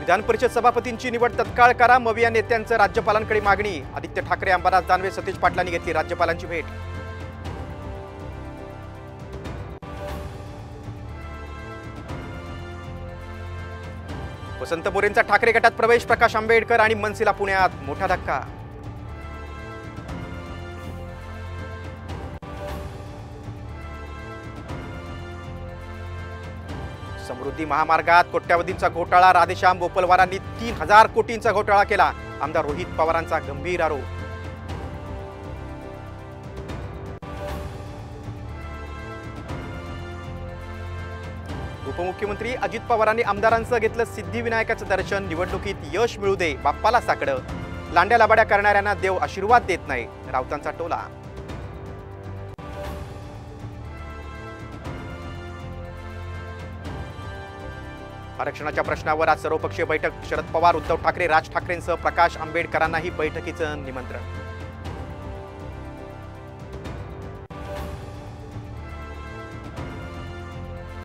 विधान परिषद सभापतींची निवड तत्काळ करा, मविया या नेत्यांचं राज्यपालांकडे मागणी। आदित्य ठाकरे, अंबादास दानवे, सतीश पाटलांनी घेतली राज्यपालांची भेट। वसंत मोरेंचा ठाकरे गटात प्रवेश, प्रकाश आंबेडकर आणि मनसेला पुण्यात मोठा धक्का। समृद्धी महामार्गात कोट्यावधींचा घोटाळा, राधेश्याम बोपलवारांनी 3000 कोटींचा घोटाळा केला, आमदार रोहित पवारांचा गंभीर आरोप। उपमुख्यमंत्री अजित पवारांनी आमदारांचं घेतलं सिद्धिविनायकाचं दर्शन, निवडणुकीत यश मिळू दे बाप्पाला साकडं, लांड्या लाबाड्या करणाऱ्यांना देव आशीर्वाद देत नाही, राऊतांचा टोला। आरक्षणाच्या प्रश्नावर आज सर्वपक्षीय बैठक, शरद पवार, उद्धव ठाकरे, राज ठाकरेंसह प्रकाश आंबेडकरांनाही बैठकीचं निमंत्रण।